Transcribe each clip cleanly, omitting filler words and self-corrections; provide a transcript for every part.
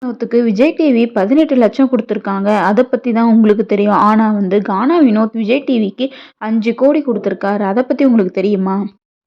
வினோத்துக்கு Vijay TV 18 லட்சம் கொடுத்துருக்காங்க. அதை பத்தி தான் உங்களுக்கு தெரியும். ஆனா கானா வினோத் விஜய் டிவிக்கு 5 கோடி கொடுத்துருக்காரு. அதை பத்தி உங்களுக்கு தெரியுமா?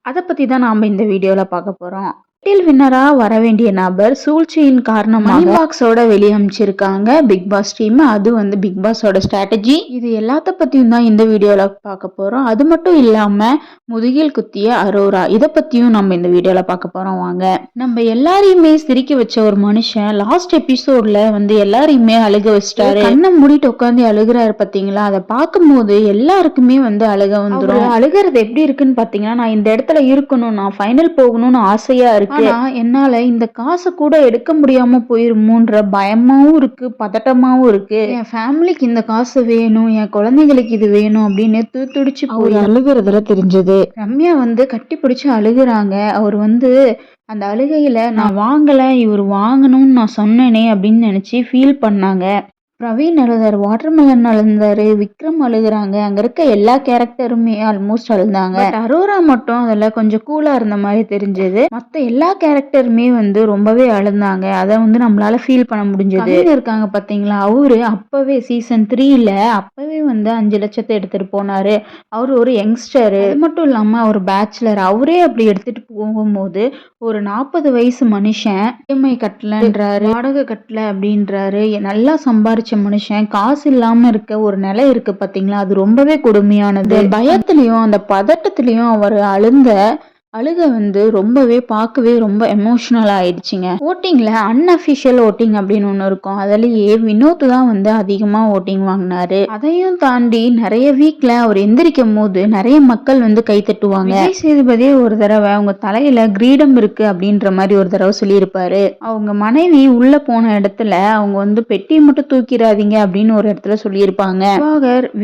அதை பத்தி தான் நாம இந்த வீடியோல பார்க்க போறோம். டைட்டில் வின்னரா வர வேண்டிய நபர் சூழ்ச்சியின் காரணமாக பாக்ஸோட வெளியே அமைச்சிருக்காங்க பிக் பாஸ் டீம். அது பிக் பாஸோட ஸ்ட்ராட்டஜி. இது எல்லாத்த பத்தியும் தான் இந்த வீடியோல பார்க்க போறோம். அது மட்டும் இல்லாம முதுகில் குத்திய அரோரா, இதை பத்தியும் நம்ம இந்த வீடியோல பார்க்க போறோம். வாங்க. நம்ம எல்லாரையுமே சிரிக்க வச்ச ஒரு மனுஷன் லாஸ்ட் எபிசோட்ல எல்லாரையுமே அழுக வச்சிட்டாரு. கண்ணை மூடிட்டு உட்காந்து அழுகுறாரு பாத்தீங்களா? அதை பார்க்கும்போது எல்லாருக்குமே அழுக வந்துடும். அழுகிறது எப்படி இருக்குன்னு பாத்தீங்கன்னா, நான் இந்த இடத்துல இருக்கணும், நான் ஃபைனல் போகணும்னு ஆசையா இருக்கு. ஆனா என்னால இந்த காசை கூட எடுக்க முடியாம போயிருமோன்ற பயமாவும் இருக்கு, பதட்டமாவும் இருக்கு. என் ஃபேமிலிக்கு இந்த காசு வேணும், என் குழந்தைகளுக்கு இது வேணும் அப்படின்னு துடிச்சு போய் அழுகுறதுல தெரிஞ்சது. ரம்யா கட்டி பிடிச்சு அழுகுறாங்க. அவர் அந்த அழுகையில நான் வாங்கல, இவர் வாங்கணும்னு நான் சொன்னேனே அப்படின்னு நினைச்சு ஃபீல் பண்ணாங்க. பிரவீன் அழுதாரு, வாட்டர்மெலன் அழுந்தாரு, விக்ரம் அழுகுறாங்க. அங்க இருக்க எல்லா கேரக்டருமே ஆல்மோஸ்ட் அழுந்தாங்க. அரோரா மட்டும் அதுல கொஞ்சம் கூலா இருந்த மாதிரி தெரிஞ்சது. மத்த எல்லா கேரக்டருமே ரொம்பவே அழுந்தாங்க. அதை நம்மளால ஃபீல் பண்ண முடிஞ்சது. இருக்காங்க பாத்தீங்களா, அவரு அப்பவே சீசன் 3ல அப்பவே 5 லட்சத்தை எடுத்துட்டு போனாரு. அவரு ஒரு யங்ஸ்டர். அது மட்டும் இல்லாம அவர் பேச்சுலர். அவரே அப்படி எடுத்துட்டு போகும்போது ஒரு 40 வயசு மனுஷன் இஎம்ஐ கட்டலன்றாரு, வாடகை கட்டல அப்படின்றாரு. நல்லா சம்பாரிச்ச மனுஷன் காசு இல்லாம இருக்க ஒரு நிலை இருக்கு பாத்தீங்களா? அது ரொம்பவே கொடுமையானது. பயத்திலையும் அந்த பதட்டத்திலையும் அவர் அழுக ரொம்பவே பார்க்கவே ரொம்ப எமோஷனல் ஆயிடுச்சுங்க. ஓட்டிங்ல அன்அஃபிஷியல் ஓட்டிங் அப்படின்னு ஒண்ணு இருக்கும். அதுலயே வினோத் தான் அதிகமா ஓட்டிங் வாங்கினாரு. அதையும் தாண்டி நிறைய வீக்ல அவர் எந்திரிக்கும் போது நிறைய மக்கள் கை தட்டுவாங்க. விஜய் சேதுபதி ஒரு தடவை அவங்க தலையில கிரீடம் இருக்கு அப்படின்ற மாதிரி ஒரு தடவை சொல்லியிருப்பாரு. அவங்க மனைவி உள்ள போன இடத்துல அவங்க பெட்டியை மட்டும் தூக்கிடாதீங்க அப்படின்னு ஒரு இடத்துல சொல்லியிருப்பாங்க.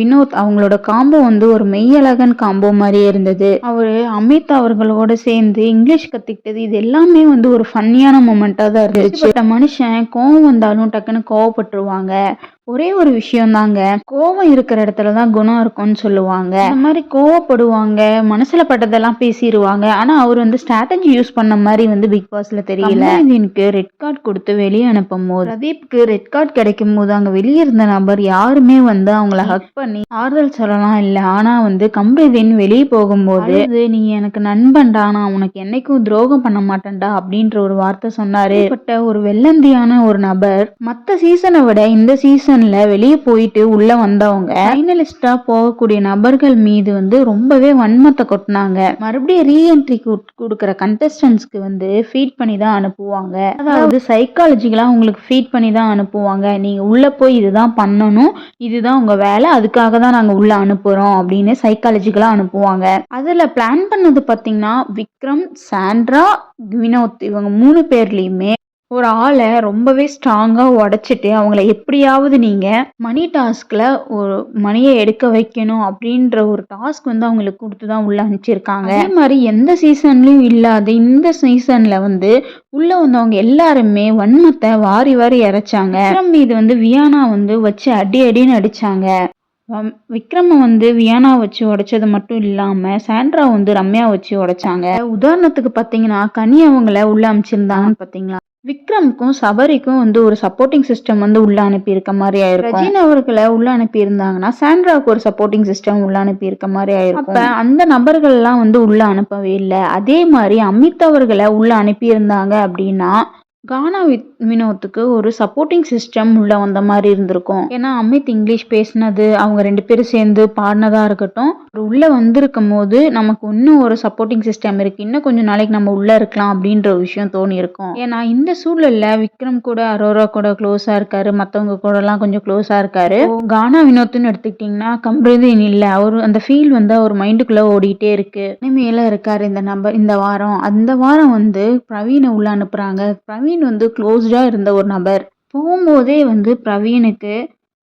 வினோத் அவங்களோட காம்போ ஒரு மெய்யழகன் காம்போ மாதிரியே இருந்தது. அவரு அமித் அவர்களோட சேர்ந்து இங்கிலீஷ் கத்துக்கிட்டது, இது எல்லாமே ஒரு ஃபன்னியான மொமெண்டா தான் இருந்துச்சு. மனுஷன் கோவம் வந்தாலும் டக்குன்னு கோவப்பட்டுருவாங்க. ஒரே ஒரு விஷயம் தாங்க, கோவம் இருக்கிற இடத்துலதான் குணம் இருக்கும்னு சொல்லுவாங்க. அந்த மாதிரி கோவப்படுவாங்க, மனசுல பட்டதெல்லாம் பேசிடுவாங்க. ஆனா அவர் ஸ்ட்ராட்டஜி யூஸ் பண்ண மாதிரி பிக் பாஸ்ல தெரியல. எனக்கு ரெட் கார்டு கொடுத்து வெளியே அனுப்பும் போது, பிரதீப்க்கு ரெட் கார்டு கிடைக்கும் போது அங்க வெளியே இருந்த நபர் யாருமே அவங்கள ஹக் பண்ணி ஆறுதல் சொல்லலாம் இல்ல. ஆனா கம்ப்ரீதின் வெளியே போகும்போது நீ எனக்கு நண்பன்டா, நான் உனக்கு என்னைக்கும் துரோகம் பண்ண மாட்டேன்டா அப்படின்ற ஒரு வார்த்தை சொன்னாரு. ஒரு வெள்ளந்தியான ஒரு நபர் மத்த சீசனை விட இந்த சீசன் வெளியே போயிட்டு உள்ள வந்தவங்க ஃபைனலிஸ்டா போகக்கூடிய நபர்கள் மீது ரொம்பவே வன்மத்தை கொட்டினாங்க. மறுபடியும் ரீஎன்ட்ரி கொடுக்கிற கண்டஸ்டன்ஸ்க்கு ஃபீட் பண்ணி தான் அனுப்புவாங்க. அதாவது சைக்காலஜிக்கலா உங்களுக்கு ஃபீட் பண்ணி தான் அனுப்புவாங்க. நீங்க உள்ள போய் இதுதான் பண்ணணும், இதுதான் உங்க வேலை, அதுக்காக தான் நாங்க உள்ள அனுப்புறோம் அப்படின்னு சைக்காலஜிக்கலா அனுப்புவாங்க. அதுல பிளான் பண்ணது பாத்தீங்கன்னா விக்ரம், சாண்ட்ரா, வினோத் இவங்க 3 பேர்லயுமே ஒரு ஆளை ரொம்பவே ஸ்ட்ராங்கா உடைச்சிட்டு அவங்கள எப்படியாவது நீங்க மணி டாஸ்க்ல ஒரு மணியை எடுக்க வைக்கணும் அப்படின்ற ஒரு டாஸ்க் அவங்களுக்கு கொடுத்துதான் உள்ள அனுப்பிச்சிருக்காங்க. அதே மாதிரி எந்த சீசன்லயும் இல்லாத இந்த சீசன்ல உள்ள வந்தவங்க எல்லாருமே வன்மத்தை வாரி வாரி இறைச்சாங்க. இது வியானா வச்சு அடி அடின்னு அடிச்சாங்க. விக்ரம வியானா வச்சு உடைச்சது மட்டும் இல்லாம சாண்ட்ரா ரம்யா வச்சு உடைச்சாங்க. உதாரணத்துக்கு பாத்தீங்கன்னா கனி அவங்கள உள்ள அமைச்சிருந்தாங்கன்னு பாத்தீங்களா, விக்ரமுக்கும் சபரிக்கும் ஒரு சப்போர்ட்டிங் சிஸ்டம் உள்ள அனுப்பி இருக்க மாதிரி ஆயிருக்கும். ரஜினி அவர்களை உள்ள அனுப்பி இருந்தாங்கன்னா சாண்ட்ராவுக்கு ஒரு சப்போர்ட்டிங் சிஸ்டம் உள்ள அனுப்பி இருக்க மாதிரி ஆயிருக்கும். அப்ப அந்த நபர்கள் எல்லாம் உள்ள அனுப்பவே இல்லை. அதே மாதிரி அமித் அவர்களை உள்ள அனுப்பி இருந்தாங்க அப்படின்னா கானா வினோத்துக்கு ஒரு சப்போர்ட்டிங் சிஸ்டம் உள்ள வந்த மாதிரி இருந்திருக்கும். ஏன்னா அமித் இங்கிலீஷ் பேசினது, அவங்க 2 பேரும் சேர்ந்து பாடினதா இருக்கட்டும், உள்ள வந்திருக்கும் போது நமக்கு இன்னும் ஒரு சப்போர்ட்டிங் சிஸ்டம் இருக்கு, இன்னும் கொஞ்சம் நாளைக்கு நம்ம உள்ள இருக்கலாம் அப்படின்ற ஒரு விஷயம் தோணி இருக்கும். ஏன்னா இந்த சூழல்ல விக்ரம் கூட அரோரா கூட க்ளோஸா இருக்காரு, மத்தவங்க கூட எல்லாம் கொஞ்சம் க்ளோஸா இருக்காரு. கானா வினோத்னு எடுத்துக்கிட்டீங்கன்னா கம்ப்ரீதின் இல்ல, அவரு அந்த ஃபீல் அவர் மைண்டுக்குள்ள ஓடிட்டே இருக்கு. இனிமேல இருக்காரு இந்த நம்பர். இந்த வாரம் அந்த வாரம் பிரவீனை உள்ள அனுப்புறாங்க. பிரவீன் க்ளோஸ்டா இருந்த ஒரு நபர் போகும்போதே பிரவீனுக்கு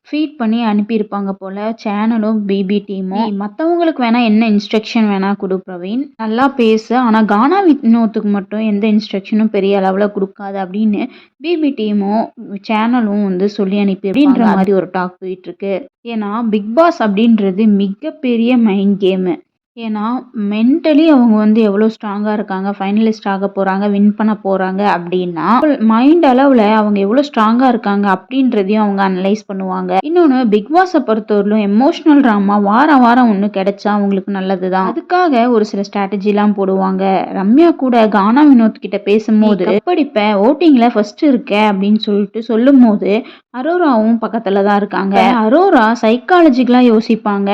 ஃபீட் பண்ணி அனுப்பியிருப்பாங்க போல சேனலும் பிபி டீமும். மற்றவங்களுக்கு வேணா என்ன இன்ஸ்ட்ரக்ஷன் வேணா கொடு பிரவீன், நல்லா பேசு, ஆனா கானா வினோத்துக்கு மட்டும் எந்த இன்ஸ்ட்ரக்ஷனும் பெரிய அளவுல கொடுக்காது அப்படின்னு பிபி டீமும் சேனலும் சொல்லி அனுப்பி அப்படின்ற மாதிரி ஒரு டாக் போயிட்டு இருக்கு. ஏன்னா பிக் பாஸ் அப்படின்றது மிகப்பெரிய மைண்ட் கேமு. ஏன்னா, மென்டலி அவங்க வந்து எவ்வளோ ஸ்ட்ராங்கா இருக்காங்க, ஃபைனலிஸ்ட் ஆக போறாங்க, வின் பண்ண போறாங்க அப்படின்னா, மைண்ட் அளவுல அவங்க எவ்வளோ ஸ்ட்ராங்கா இருக்காங்க அப்படின்றதையும் அவங்க அனலைஸ் பண்ணுவாங்க. இன்னொன்னு பிக் பாஸ பொறுத்தவரையிலும் எமோஷனல் ட்ராமா வாரம் வாரம் ஒண்ணு கிடைச்சா அவங்களுக்கு நல்லதுதான். அதுக்காக ஒரு சில ஸ்ட்ராட்டஜிலாம் போடுவாங்க. ரம்யா கூட கானா வினோத் கிட்ட பேசும்போது, "எப்படிப்ப வோட்டிங்ல ஃபர்ஸ்ட் இருக்க" அப்படின்னு சொல்லும்போது, அரோராவும் பக்கத்துல தான் இருக்காங்க. அரோரா சைக்காலஜிக்கலா யோசிப்பாங்க.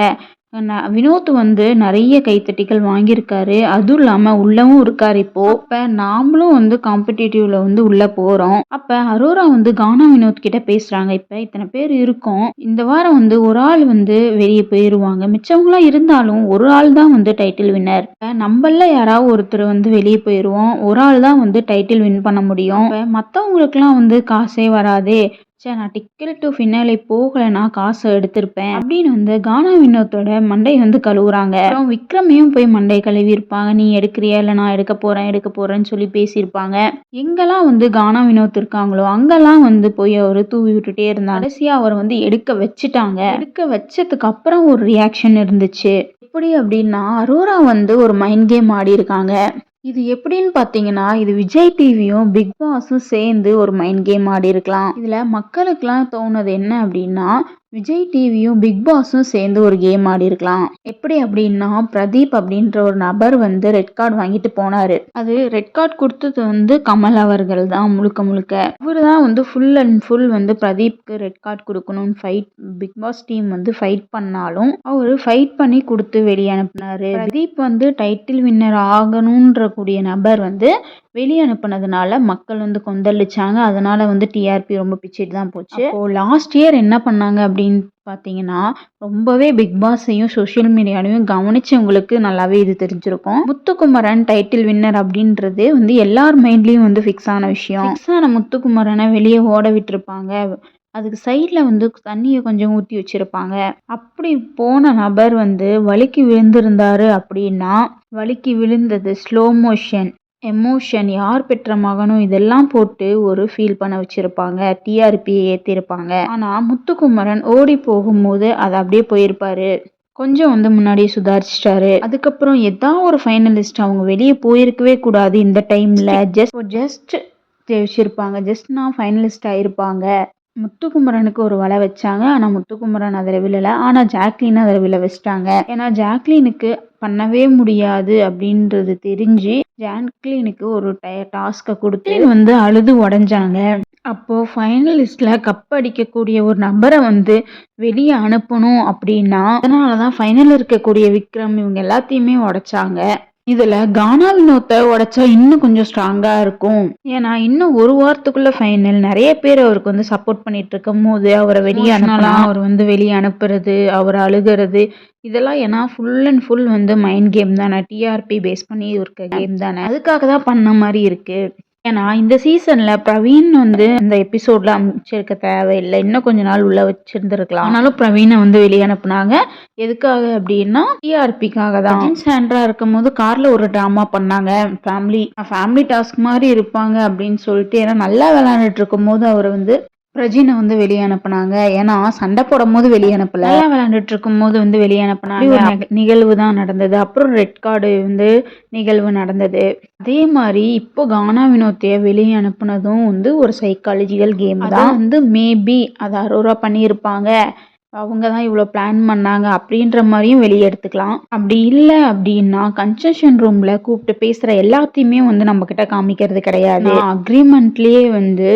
வினோத் வந்து நிறைய கைத்தட்டிகள் வாங்கியிருக்காரு. அதுவும் இல்லாம உள்ளவும் இருக்காரு இப்போ. அப்ப நாமளும் வந்து காம்படிட்டிவ்ல வந்து உள்ள போறோம். அப்ப அரோரா வந்து கானா வினோத் கிட்ட பேசுறாங்க. இப்ப இத்தனை பேர் இருக்கோம். இந்த வாரம் வந்து ஒரு ஆள் வந்து வெளியே போயிருவாங்க. மிச்சவங்களாம் இருந்தாலும் ஒரு ஆள் தான் வந்து டைட்டில் வின்னர். நம்மள யாராவது ஒருத்தர் வந்து வெளியே போயிருவோம். ஒரு ஆள் தான் வந்து டைட்டில் வின் பண்ண முடியும். மத்தவங்களுக்குலாம் வந்து காசே வராதே. நான் டிக்கெட் டு ஃபினாலே போகலைன்னா காசை எடுத்திருப்பேன் அப்படின்னு வந்து கானா வினோத்தோட மண்டை வந்து கழுவுறாங்க. அப்புறம் விக்ரமையும் போய் மண்டை கழுவி இருப்பாங்க. நீ எடுக்கிறியா இல்லை நான் எடுக்க போறேன்னு சொல்லி பேசியிருப்பாங்க. எங்கெல்லாம் வந்து கானா வினோத் இருக்காங்களோ அங்கெல்லாம் வந்து போய் அவர் தூவி விட்டுட்டே இருந்தாங்க. கடைசியா அவர் வந்து எடுக்க வச்சுட்டாங்க. எடுக்க வச்சதுக்கு அப்புறம் ஒரு ரியாக்ஷன் இருந்துச்சு. எப்படி அப்படின்னா அரோரா வந்து ஒரு மைண்ட் கேம் ஆடி இருக்காங்க. இது எப்படின்னு பார்த்தீங்கன்னா, இது விஜய் டிவியும், பிக் பாஸும் சேர்ந்து ஒரு மைண்ட் கேம் ஆடியிருக்கலாம். இதுல மக்களுக்கெல்லாம் தோணுது என்ன அப்படின்னா, விஜய் டிவியும், பிக் பாஸும் சேர்ந்து ஒரு கேம் ஆடியிருக்கலாம். எப்படி அப்படின்னா, பிரதீப் அப்படின்ற ஒரு நபர் வந்து ரெட் கார்டு வாங்கிட்டு போனாரு. அது ரெட் கார்டு கொடுத்தது வந்து கமல் அவர்கள் தான் முழுக்க முழுக்க. இவரு தான் வந்து ஃபுல் அண்ட் ஃபுல் வந்து பிரதீப்க்கு ரெட் கார்டு கொடுக்கணும்னு பிக் பாஸ் டீம் வந்து ஃபைட் பண்ணாலும், அவரு ஃபைட் பண்ணி கொடுத்து வெளியே அனுப்புனாரு. பிரதீப் வந்து டைட்டில் வின்னர் ஆகணுன்ற கூடிய நபர் வந்து வெளியே அனுப்புனதுனால மக்கள் வந்து கொந்தளிச்சாங்க. அதனால வந்து டிஆர்பி ரொம்ப பிச்சுட்டு தான் போச்சு. அப்போ லாஸ்ட் இயர் என்ன பண்ணாங்க அப்படின்னு பார்த்தீங்கன்னா, ரொம்பவே பிக் பாஸையும் சோஷியல் மீடியாவையும் கவனிச்சவங்களுக்கு நல்லாவே இது தெரிஞ்சிருக்கும். முத்துக்குமரன் டைட்டில் வின்னர் அப்படின்றது வந்து எல்லார் மைண்ட்லயும் வந்து ஃபிக்ஸ் ஆன விஷயம். ஃபிக்ஸ் ஆன முத்துக்குமரனை வெளியே ஓட விட்டுருப்பாங்க. அதுக்கு சைடில் வந்து தண்ணியை கொஞ்சம் ஊற்றி வச்சிருப்பாங்க. அப்படி போன நபர் வந்து வழுக்கி விழுந்திருந்தாரு அப்படின்னா, வழுக்கி விழுந்தது ஸ்லோ மோஷன், எமோஷன், யார் பெற்ற மகனும் இதெல்லாம் போட்டு ஒரு ஃபீல் பண்ண வச்சிருப்பாங்க. டிஆர்பியை ஏற்றிருப்பாங்க. ஆனால் முத்துக்குமரன் ஓடி போகும்போது அது அப்படியே போயிருப்பாரு. கொஞ்சம் வந்து முன்னாடியே சுதாரிச்சிட்டாரு. அதுக்கப்புறம் ஏதாவது ஒரு ஃபைனலிஸ்ட் அவங்க வெளியே போயிருக்கவே கூடாது இந்த டைம்ல. ஜஸ்ட் ஜெயிச்சிருப்பாங்க. ஜஸ்ட் நான் ஃபைனலிஸ்ட் ஆயிருப்பாங்க. முத்துக்குமரனுக்கு ஒரு வலை வச்சாங்க. ஆனால் முத்துக்குமரன் அதில் விழலை. ஆனால் ஜாக்லின் அதில் விழ வச்சிட்டாங்க. ஏன்னா ஜாக்லினுக்கு பண்ணவே முடியாது அப்படின்றது தெரிஞ்சு ஜாக்லினுக்கு ஒரு டாஸ்கை கொடுத்து வந்து அழுது உடஞ்சாங்க. அப்போ ஃபைனலிஸ்ட்ல கப் அடிக்கக்கூடிய ஒரு நபரை வந்து வெளியே அனுப்பணும் அப்படின்னா, அதனாலதான் ஃபைனல் இருக்கக்கூடிய விக்ரம் இவங்க எல்லாத்தையுமே உடைச்சாங்க. இதுல கானா வினோத்தை உடைச்சா இன்னும் கொஞ்சம் ஸ்ட்ராங்கா இருக்கும். ஏன்னா இன்னும் ஒரு வாரத்துக்குள்ள ஃபைனல். நிறைய பேர் அவருக்கு வந்து சப்போர்ட் பண்ணிட்டு இருக்கும் போது அவரை வெளியே அனுப்பலாம். அவர் வந்து வெளியே அனுப்புறது, அவர் அழுகிறது, இதெல்லாம் ஏன்னா ஃபுல் அண்ட் ஃபுல் வந்து மைண்ட் கேம் தானே, டிஆர்பி பேஸ் பண்ணி இருக்க கேம் தானே, அதுக்காக தான் பண்ண மாதிரி இருக்கு. ஏன்னா இந்த சீசன்ல பிரவீன் வந்து இந்த எபிசோட்ல அமைச்சிருக்க தேவையில்லை. இன்னும் கொஞ்ச நாள் உள்ள வச்சிருந்துருக்கலாம். ஆனாலும் பிரவீனை வந்து வெளியே அனுப்புனாங்க. எதுக்காக அப்படின்னா டிஆர்பிக்காக தான். சாண்ட்ரா இருக்கும் போது கார்ல ஒரு டிராமா பண்ணாங்க. ஃபேமிலி டாஸ்க் மாதிரி இருப்பாங்க அப்படின்னு சொல்லிட்டு, ஏன்னா நல்லா விளையாண்டுட்டு இருக்கும் போது அவர் வந்து பிரஜினை வந்து வெளியே அனுப்புனாங்க. ஏன்னா சண்டை போடும் போது வெளியே அனுப்பல, விளையாண்டுட்டு இருக்கும் போது வந்து வெளியே அனுப்புனாங்க. ஒரு நிகழ்வு தான் நடந்தது. அப்புறம் ரெட் கார்டு வந்து நிகழ்வு நடந்தது. அதே மாதிரி இப்போ கானா வினோத்தைய வெளியே அனுப்புனதும் வந்து ஒரு சைக்காலஜிக்கல் கேம் தான். வந்து மேபி அதை அரோரா பண்ணியிருப்பாங்க, அவங்க தான் இவ்வளோ பிளான் பண்ணாங்க அப்படின்ற மாதிரியும் வெளியே எடுத்துக்கலாம். அப்படி இல்லை அப்படின்னா கன்செஷன் ரூம்ல கூப்பிட்டு பேசுற எல்லாத்தையுமே வந்து நம்ம கிட்ட காமிக்கிறது கிடையாது. அக்ரிமெண்ட்லயே வந்து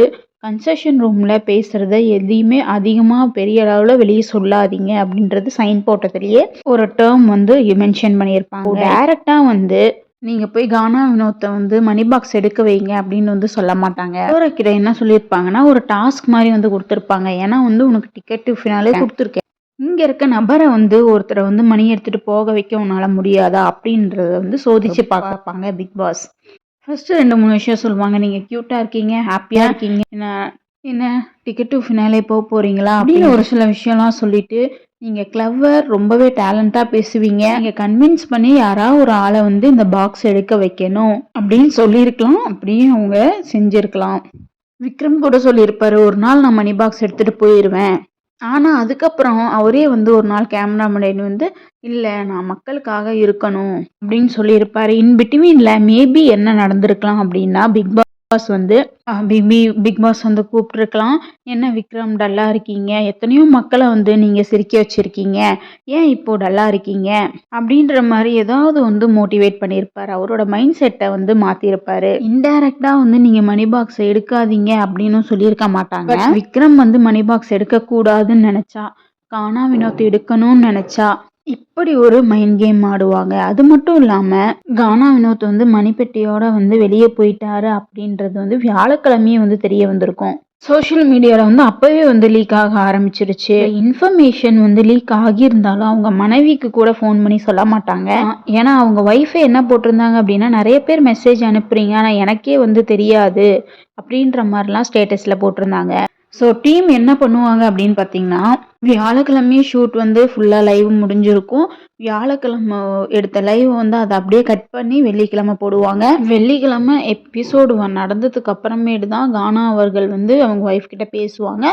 கன்செஷன் ரூம்ல பேசுறத எதையுமே அதிகமா பெரிய அளவுல வெளியே சொல்லாதீங்க அப்படின்றது சைன் போட்டதுலயே ஒரு டேர்ம் வந்து மென்ஷன் பண்ணியிருப்பாங்க. டைரக்டா வந்து நீங்க போய் கானா வினோத்தை வந்து மணி பாக்ஸ் எடுக்க வைங்க அப்படின்னு வந்து சொல்ல மாட்டாங்க. கிட்ட என்ன சொல்லியிருப்பாங்கன்னா ஒரு டாஸ்க் மாதிரி வந்து கொடுத்துருப்பாங்க. ஏன்னா வந்து உனக்கு டிக்கெட் ஃபினாலே கொடுத்துருக்கேன், இங்க இருக்க நபரை வந்து ஒருத்தரை வந்து மணி எடுத்துட்டு போக வைக்க உன்னால முடியாதா அப்படின்றத வந்து சோதிச்சு பார்ப்பாங்க பிக் பாஸ். ஃபர்ஸ்ட் 2-3 விஷயம் சொல்லுவாங்க. நீங்க கியூட்டா இருக்கீங்க, ஹாப்பியா இருக்கீங்க, என்ன டிக்கெட் டு ஃபினாலே போக போறீங்களா அப்படின்னு ஒரு சில விஷயம்லாம் சொல்லிட்டு, நீங்க கிளவர், ரொம்பவே டேலண்டா பேசுவீங்க, நீங்க கன்வின்ஸ் பண்ணி யாராவது ஒரு ஆளை வந்து இந்த பாக்ஸ் எடுக்க வைக்கணும் அப்படின்னு சொல்லியிருக்கலாம். அப்படியும் அவங்க செஞ்சிருக்கலாம். விக்ரம் கூட சொல்லியிருப்பாரு, ஒரு நாள் நான் மணி பாக்ஸ் எடுத்துட்டு போயிடுவேன், ஆனா அதுக்கப்புறம் அவரே வந்து ஒரு நாள் கேமரா முன்னாடி வந்து, "இல்ல நான் மக்களுக்காக இருக்கணும்" அப்படின்னு சொல்லியிருப்பாரு. இன் பிட்வீன்ல மேபி என்ன நடந்திருக்கலாம் அப்படின்னா, பிக் பாஸ் வந்து பிக் பாஸ் வந்து கூப்பிட்டுருக்கலாம். "என்ன விக்ரம் டல்லா இருக்கீங்க? எத்தனையோ மக்கள வந்து நீங்க சிரிக்க வச்சிருக்கீங்க. ஏன் இப்போ டல்லா இருக்கீங்க?" அப்படின்ற மாரி ஏதாவது வந்து மோட்டிவேட் பண்ணியிருப்பாரு. அவரோட மைண்ட் செட்ட வந்து மாத்தியிருப்பாரு. இன்டைரக்ட்டா வந்து நீங்க மணி பாக்ஸ் எடுக்காதீங்க அப்படின்னும் சொல்லியிருக்க மாட்டாங்க. விக்ரம் வந்து மணி பாக்ஸ் எடுக்கக்கூடாதுன்னு நெனச்சா, கானா வினோத் எடுக்கணும்னு நெனச்சா, இப்படி ஒரு மைண்ட் கேம் ஆடுவாங்க. அது மட்டும் இல்லாம, கானா வினோத் வந்து மணிப்பெட்டியோட வந்து வெளிய போயிட்டாரு அப்படின்றது வந்து வியாழக்கிழமையே வந்து தெரிய வந்திருக்கும். சோஷியல் மீடியால வந்து அப்பவே வந்து லீக் ஆக ஆரம்பிச்சிருச்சு. இன்ஃபர்மேஷன் வந்து லீக் ஆகியிருந்தாலும் அவங்க மனைவிக்கு கூட ஃபோன் பண்ணி சொல்ல மாட்டாங்க. ஏன்னா அவங்க ஒய்ஃபே என்ன போட்டிருந்தாங்க அப்படின்னா, "நெறைய பேர் மெசேஜ் அனுப்புறீங்க. ஆனா எனக்கே வந்து தெரியாது." அப்படின்ற மாரிலாம் ஸ்டேட்டஸ்ல போட்டிருந்தாங்க. ஸோ டீம் என்ன பண்ணுவாங்க அப்படின்னு பார்த்தீங்கன்னா, வியாழக்கிழமையே ஷூட் வந்து ஃபுல்லா லைவ் முடிஞ்சிருக்கும். வியாழக்கிழமை எடுத்த லைவ் வந்து அத அப்படியே கட் பண்ணி வெள்ளிக்கிழமை போடுவாங்க. வெள்ளிக்கிழமை எபிசோடு 1 நடந்ததுக்கு அப்புறமேட்டு தான் கானா அவர்கள் வந்து அவங்க ஒய்ஃப் கிட்ட பேசுவாங்க.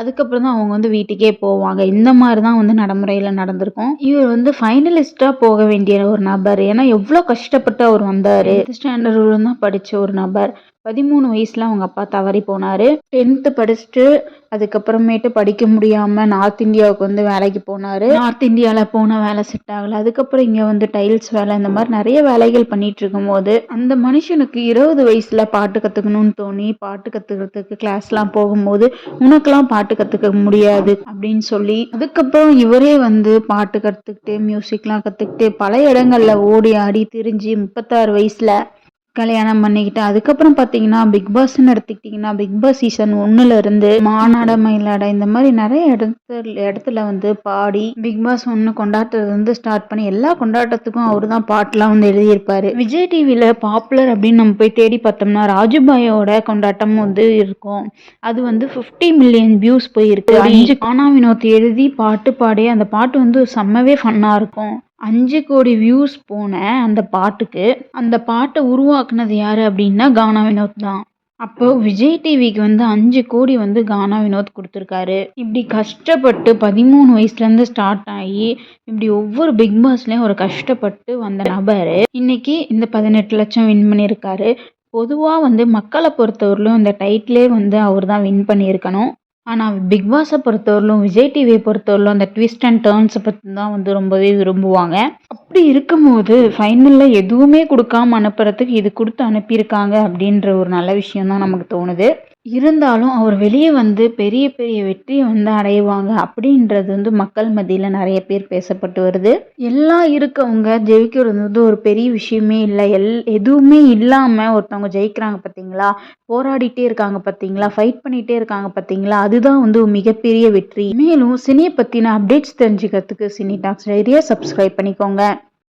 அதுக்கப்புறம் தான் அவங்க வந்து வீட்டுக்கே போவாங்க. இந்த மாரி தான் வந்து நடைமுறையில நடந்திருக்கும். இவர் வந்து ஃபைனலிஸ்ட்டா போக வேண்டிய ஒரு நபர். ஏன்னா எவ்ளோ கஷ்டப்பட்டு அவர் வந்தாரு. 10th ஸ்டாண்டர்ட் வரையும் தான் படிச்ச ஒரு நபர். 13 வயசுல அவங்க அப்பா தவறி போனாரு. 10th படிச்சுட்டு அதுக்கப்புறமேட்டு படிக்க முடியாம நார்த் இந்தியாவுக்கு வந்து வேலைக்கு போனாரு. நார்த் இந்தியால போன வேலை செட் ஆகல. அதுக்கப்புறம் இங்க வந்து டைல்ஸ் வேலை இந்த மாதிரி நிறைய வேலைகள் பண்ணிட்டு இருக்கும்போது அந்த மனுஷனுக்கு 20 வயசுல பாட்டு கத்துக்கணும்னு தோணி பாட்டு கத்துக்கிறதுக்கு கிளாஸ்லாம் போகும்போது உனக்கெல்லாம் பாட்டு கத்துக்க முடியாது அப்படின்னு சொல்லி அதுக்கப்புறம் இவரே வந்து பாட்டு கத்துக்கிட்டு மியூசிக்லாம் கத்துக்கிட்டு பல இடங்கள்ல ஓடி ஆடி திரிஞ்சு 36 வயசுல கல்யாணம் பண்ணிக்கிட்டு அதுக்கப்புறம் பார்த்தீங்கன்னா பிக் பாஸ்ன்னு எடுத்துக்கிட்டிங்கன்னா பிக் பாஸ் சீசன் 1ல இருந்து மானாட மயிலாட இந்த மாதிரி நிறைய இடத்துல வந்து பாடி பிக் பாஸ் 1 கொண்டாட்டத்தை வந்து ஸ்டார்ட் பண்ணி எல்லா கொண்டாட்டத்துக்கும் அவரு தான் பாட்டுலாம் வந்து எழுதியிருப்பாரு. விஜய் டிவியில் பாப்புலர் அப்படின்னு நம்ம போய் தேடி பார்த்தோம்னா ராஜுபாயோட கொண்டாட்டம் வந்து இருக்கும். அது வந்து 50 மில்லியன் வியூஸ் போயிருக்கு. 5 கானா வினோத் எழுதி பாட்டு பாடி அந்த பாட்டு வந்து செம்மவே ஃபன்னாக இருக்கும். 5 கோடி வியூஸ் போன அந்த பாட்டுக்கு அந்த பாட்டை உருவாக்குனது யாரு அப்படின்னா கானா வினோத் தான். அப்போ விஜய் டிவிக்கு வந்து 5 கோடி வந்து கானா வினோத் கொடுத்துருக்காரு. இப்படி கஷ்டப்பட்டு 13 வயசுலேருந்து ஸ்டார்ட் ஆகி இப்படி ஒவ்வொரு பிக் பாஸ்லேயும் ஒரு கஷ்டப்பட்டு வந்த நபர் இன்னைக்கு இந்த 18 லட்சம் வின் பண்ணியிருக்காரு. பொதுவாக வந்து மக்களை பொறுத்தவரையிலும் இந்த டைட்டிலே வந்து அவர் தான் வின் பண்ணியிருக்கணும். ஆனால் பிக் பாஸை பொறுத்தவரையிலும் விஜய் டிவியை பொறுத்தவரையிலும் அந்த ட்விஸ்ட் அண்ட் டர்ன்ஸை பற்றி தான் வந்து ரொம்பவே விரும்புவாங்க. அப்படி இருக்கும்போது ஃபைனலில் எதுவுமே கொடுக்காம அனுப்புறதுக்கு இது கொடுத்து அனுப்பியிருக்காங்க அப்படின்ற ஒரு நல்ல விஷயம் தான் நமக்கு தோணுது. இருந்தாலும் அவர் வெளியே வந்து பெரிய பெரிய வெற்றியை வந்து அடைவாங்க அப்படின்றது வந்து மக்கள் மத்தியில் நிறைய பேர் பேசப்பட்டு வருது. எல்லாம் இருக்கவங்க ஜெயிக்கிறது வந்து ஒரு பெரிய விஷயமே இல்லை. எதுவுமே இல்லாமல் ஒருத்தவங்க ஜெயிக்கிறாங்க பார்த்தீங்களா, போராடிட்டே இருக்காங்க பார்த்தீங்களா, ஃபைட் பண்ணிகிட்டே இருக்காங்க பார்த்தீங்களா, அதுதான் வந்து ஒரு மிகப்பெரிய வெற்றி. மேலும் சினியை பற்றின அப்டேட்ஸ் தெரிஞ்சுக்கிறதுக்கு சினி டாக்ஸ் டைரியை சப்ஸ்கிரைப் பண்ணிக்கோங்க.